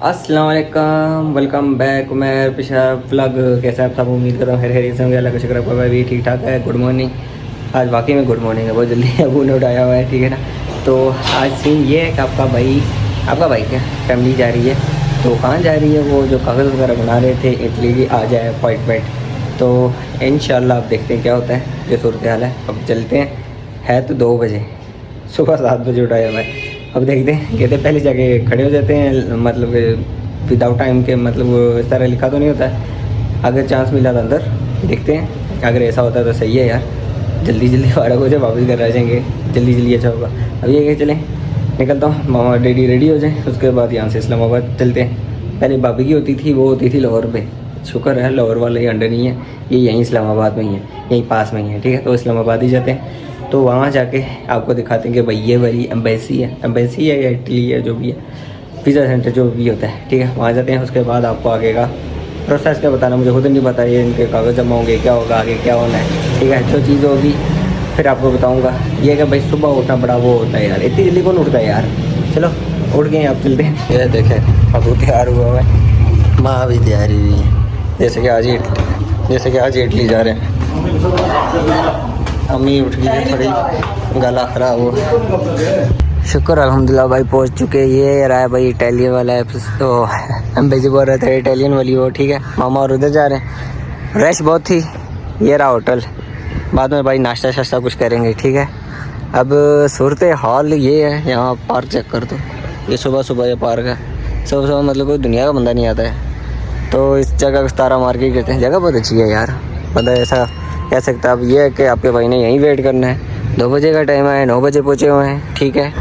अस्सलाम वालेकुम, welcome back. मैं पिछला व्लॉग कैसा आप सब उम्मीद कर रहा हूँ हर से अल्लाह का शुक्र आपका भाई भी ठीक ठाक है। Good morning. आज वाकई में गुड मॉर्निंग है, बहुत जल्दी अबू ने उठाया हुआ है, ठीक है ना। तो आज सीन ये है कि आपका भाई क्या फैमिली जा रही है। तो कहाँ जा रही है, वो जो कागज़ वगैरह बना रहे थे इटली की आ जाए अपॉइंटमेंट। तो इंशाल्लाह आप देखते हैं क्या होता है, जो सूरत हाल है। अब चलते हैं। है तो 2 बजे, सुबह 7 बजे उठाया हुआ है। अब देखते हैं, कहते पहले जाके खड़े हो जाते हैं, मतलब विदाउट टाइम के, मतलब वो इस तरह लिखा तो नहीं होता है। अगर चांस मिला तो अंदर देखते हैं, अगर ऐसा होता है तो सही है यार। जल्दी जल्दी फारग हो जाए, वापस घर आ जाएंगे, जल्दी जल्दी अच्छा होगा। अब ये क्या, चलें निकलता हूँ, मामा डैडी रेडी हो जाए, उसके बाद यहाँ से इस्लामाबाद चलते हैं। पहले भाभी की होती थी, वो होती थी लाहौर पे। शुक्र है लाहौर वाले अंडर नहीं है, ये यहीं इस्लामाबाद में ही है, यहीं पास में ही है, ठीक है। तो इस्लामाबाद ही जाते हैं। तो वहाँ जाके आपको दिखाते हैं कि भाई ये वाली एम्बेसी है या इटली है, जो भी है, वीज़ा सेंटर जो भी होता है, ठीक है। वहाँ जाते हैं, उसके बाद आपको आगे का प्रोसेस क्या बताना, मुझे खुद नहीं पता। ये इनके कागज़ जमा होंगे, क्या होगा आगे, क्या होना है, ठीक है। जो चीज़ होगी फिर आपको बताऊँगा। ये कि भाई सुबह उठना बड़ा वो होता है यार, इतनी जल्दी कौन उठता है यार। चलो उठ गए, आप चलते हैं। ये देखें अब तैयार हुआ है, माँ भी तैयारी हुई है, जैसे कि आज इटली जा रहे हैं। अम्मी उठ गई है, थोड़ी गला खराब हो। शुक्र अल्हम्दुलिल्लाह भाई पहुंच चुके। ये रहा है भाई इटालियन वाला है, तो एम्बेसी बोल रहे थे इटालियन वाली वो, ठीक है। मामा और उधर जा रहे हैं, रश बहुत थी। ये रहा होटल, बाद में भाई नाश्ता शाश्ता कुछ करेंगे, ठीक है। अब सूरत हाल ये है, यहाँ पार्क चेक कर दो। ये सुबह सुबह ये पार्क है, सुबह सुबह मतलब कोई दुनिया का बंदा नहीं आता है। तो इस जगह को तारा मार के कहते हैं, जगह बहुत अच्छी है यार, बंदा ऐसा कह सकता है। अब ये है कि आपके भाई ने यहीं वेट करना है। 2 बजे का टाइम है, 9 बजे पहुँचे हुए हैं, ठीक है।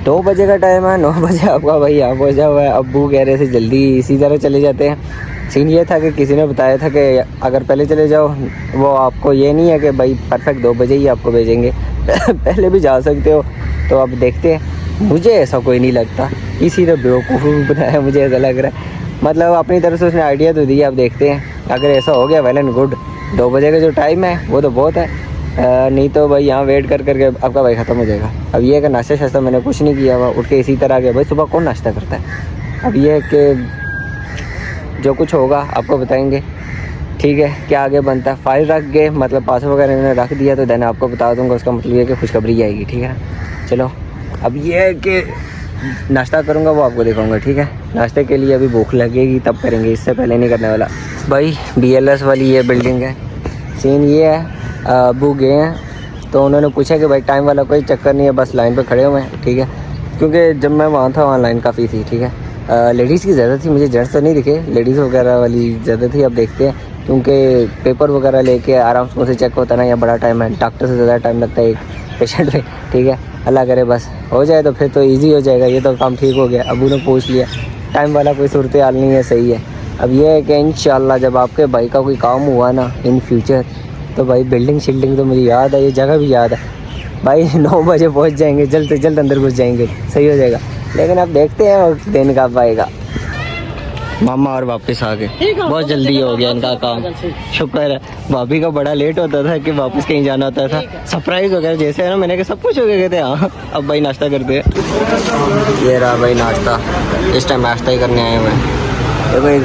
2 बजे का टाइम है, 9 बजे आपका भाई यहाँ पहुँचा हुआ है। अब्बू कह रहे थे जल्दी इसी तरह चले जाते हैं। सीन ये था कि किसी ने बताया था कि अगर पहले चले जाओ, वो आपको ये नहीं है कि भाई परफेक्ट 2 बजे ही आपको भेजेंगे पहले भी जा सकते हो। तो अब देखते हैं, मुझे ऐसा कोई नहीं लगता, इसी ने बेवकूफ़ बनाया, मुझे ऐसा लग रहा है। मतलब अपनी तरफ से उसने आइडिया तो दिया, अब देखते हैं अगर ऐसा हो गया वेल एंड गुड। 2 बजे का जो टाइम है वो तो बहुत है, नहीं तो भाई यहाँ वेट कर करके आपका भाई ख़त्म हो जाएगा। अब ये है कि नाश्ता शाश्ता मैंने कुछ नहीं किया हुआ, उठ के इसी तरह आ गया। भाई सुबह कौन नाश्ता करता है। अब ये है कि जो कुछ होगा आपको बताएंगे, ठीक है। क्या आगे बनता है, फाइल रख गए, मतलब पासवर्ड वगैरह इन्होंने रख दिया, तो देन आपको बता दूंगा। उसका मतलब ये है कि खुशखबरी आएगी, ठीक है ना। चलो अब ये है कि नाश्ता करूँगा वो आपको दिखाऊंगा, ठीक है। नाश्ते के लिए अभी भूख लगेगी तब करेंगे, इससे पहले नहीं करने वाला। भाई BLS वाली ये बिल्डिंग है। सीन ये है, अबू गए हैं तो उन्होंने पूछा कि भाई टाइम वाला कोई चक्कर नहीं है, बस लाइन पे खड़े हुए हैं, ठीक है। क्योंकि जब मैं वहाँ था वहाँ लाइन काफ़ी थी, ठीक है। लेडीज़ की ज़्यादा थी, मुझे जेंट्स तो नहीं दिखे, लेडीज़ वगैरह वाली ज़्यादा थी। अब देखते हैं, क्योंकि पेपर वगैरह लेके आराम से चेक होता है ना, या बड़ा टाइम है, डॉक्टर से ज़्यादा टाइम लगता है एक पेशेंट में, ठीक है। अल्लाह करे बस हो जाए तो फिर तो इजी हो जाएगा, ये तो काम ठीक हो गया। अबू ने पूछ लिया, टाइम वाला कोई सूरत हाल नहीं है, सही है। अब ये है कि इंशाल्लाह जब आपके भाई का कोई काम हुआ ना इन फ्यूचर, तो भाई बिल्डिंग शिल्डिंग तो मुझे याद है, ये जगह भी याद है भाई। 9 बजे पहुँच जाएंगे, जल्द से जल्द अंदर घुस जाएंगे, सही हो जाएगा। लेकिन अब देखते हैं और दिन कब आएगा। मामा और वापस आ गए, बहुत जल्दी हो गया इनका काम, शुक्र है। भाभी का बड़ा लेट होता था कि वापस कहीं जाना होता था, सरप्राइज वगैरह जैसे है ना, मैंने कहा सब कुछ हो गया, कहते हाँ। अब भाई नाश्ता करते हैं। ये रहा भाई नाश्ता, इस टाइम नाश्ता ही करने आए हुए हैं। ये भाई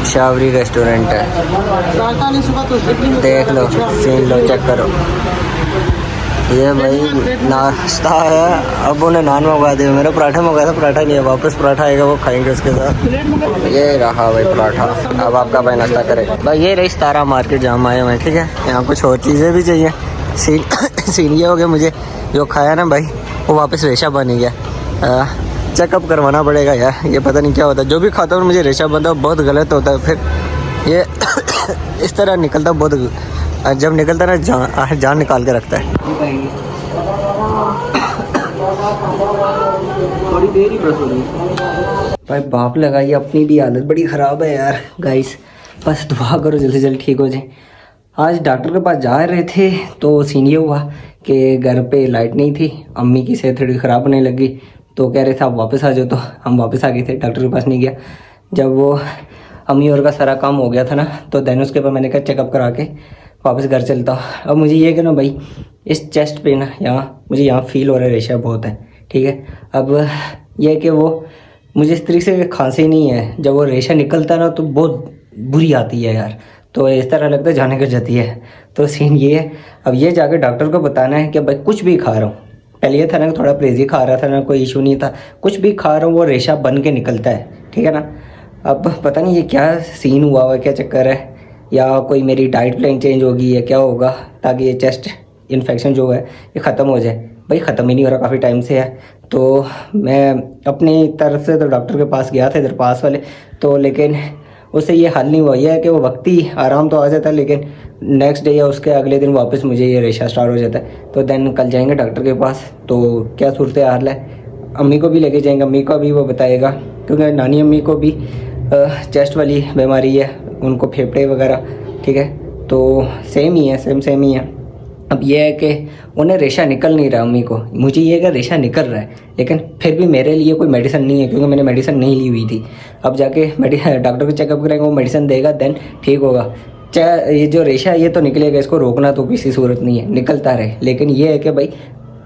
शावरी रेस्टोरेंट है, देख लो, सीन लो, चेक करो। ये भाई नाश्ता है। अब उन्हें नान मंगवा दिया, मेरा पराठा मंगाया था, पराठा नहीं है, वापस पराठा आएगा वो खाएंगे उसके साथ। ये रहा भाई पराठा। अब आपका भाई नाश्ता करेगा। भाई ये रही तारा मार्केट जहाँ हम आए हुए हैं, ठीक है। यहाँ कुछ और चीज़ें भी चाहिए। सीन ये हो गया, मुझे जो खाया ना भाई वो वापस रेशा बन गया। चेकअप करवाना पड़ेगा यार, ये पता नहीं क्या होता है। जो भी खाता हूँ मुझे रेशा बनता है, बहुत गलत होता है। फिर ये इस तरह निकलता बहुत, जब निकलता है ना जान निकाल के रखता है। थोड़ी देर ही बस हो रही भाई, बाप लगाई, अपनी भी हालत बड़ी ख़राब है यार गाइस। बस दुआ करो जल्दी जल्दी ठीक हो जाए। आज डॉक्टर के पास जा रहे थे तो सीन ये हुआ कि घर पे लाइट नहीं थी, अम्मी की सेहत थोड़ी ख़राब होने लगी, तो कह रहे थे आप वापस आ जाओ। तो हम वापस आ गए थे, डॉक्टर के पास नहीं गया। जब वो अम्मी और का सारा काम हो गया था ना, तो देन उसके बाद मैंने कहा चेकअप करा के वापस घर चलता हूँ। अब मुझे ये कहना भाई, इस चेस्ट पे ना, यहाँ मुझे यहाँ फील हो रहा है रेशा बहुत है, ठीक है। अब यह है कि वो मुझे इस तरीके से खांसी नहीं है, जब वो रेशा निकलता है ना तो बहुत बुरी आती है यार, तो इस तरह लगता है जाने कर जाती है। तो सीन ये है, अब ये जाकर डॉक्टर को बताना है कि भाई कुछ भी खा रहा हूँ, पहले ये था ना थोड़ा परहेजी खा रहा था ना, कोई इशू नहीं था, कुछ भी खा रहा हूँ वो रेशा बन के निकलता है, ठीक है ना। अब पता नहीं ये क्या सीन हुआ है, क्या चक्कर है, या कोई मेरी डाइट प्लान चेंज होगी या क्या होगा, ताकि ये चेस्ट इन्फेक्शन जो है ये ख़त्म हो जाए। भाई ख़त्म ही नहीं हो रहा, काफ़ी टाइम से है। तो मैं अपनी तरफ से तो डॉक्टर के पास गया था इधर पास वाले, तो लेकिन उससे ये हल नहीं हुआ। यह है कि वो वक्ती आराम तो आ जाता है, लेकिन नेक्स्ट डे या उसके अगले दिन वापस मुझे ये रेशा स्टार्ट हो जाता है। तो देन कल जाएंगे डॉक्टर के पास, तो क्या सूरत हाल है, अम्मी को भी लेके जाएंगे, अम्मी को भी वो बताएगा, क्योंकि नानी अम्मी को भी चेस्ट वाली बीमारी है, उनको फेफड़े वगैरह, ठीक है। तो सेम ही है, सेम ही है। अब ये है कि उन्हें रेशा निकल नहीं रहा अम्मी को, मुझे ये है कि रेशा निकल रहा है, लेकिन फिर भी मेरे लिए कोई मेडिसिन नहीं है, क्योंकि मैंने मेडिसिन नहीं ली हुई थी। अब जाके डॉक्टर को चेकअप करेंगे, वो मेडिसिन देगा, देन ठीक होगा। चाहे ये जो रेशा है ये तो निकलेगा, इसको रोकना तो किसी सूरत नहीं है, निकलता रहे। लेकिन ये है कि भाई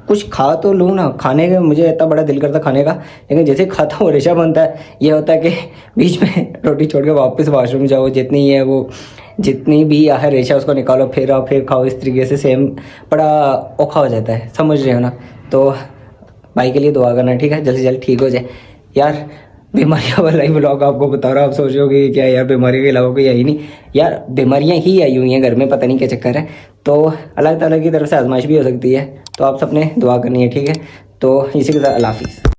कुछ खा तो लूँ ना, खाने का मुझे इतना बड़ा दिल करता खाने का, लेकिन जैसे खाता हूँ रेशा बनता है। ये होता है कि बीच में रोटी छोड़ के वापस वॉशरूम जाओ, जितनी है वो जितनी भी है रेशा उसको निकालो, फिर आओ फिर खाओ, इस तरीके से सेम बड़ा औखा हो जाता है, समझ रहे हो ना। तो भाई के लिए दुआ करना, ठीक है, जल्द से जल्द ठीक हो जाए यार। बीमारियों वाला ही ब्लॉग आपको बता रहा हूँ, आप सोच रहे हो कि क्या यार बीमारी के अलावा कोई आई नहीं, यार बीमारियाँ ही आई हुई हैं घर में, पता नहीं क्या चक्कर है। तो अल्लाह ताला की तरफ से आजमाइश भी हो सकती है, तो आप सबने दुआ करनी है, ठीक है। तो इसी के साथ अल्लाह हाफिज़।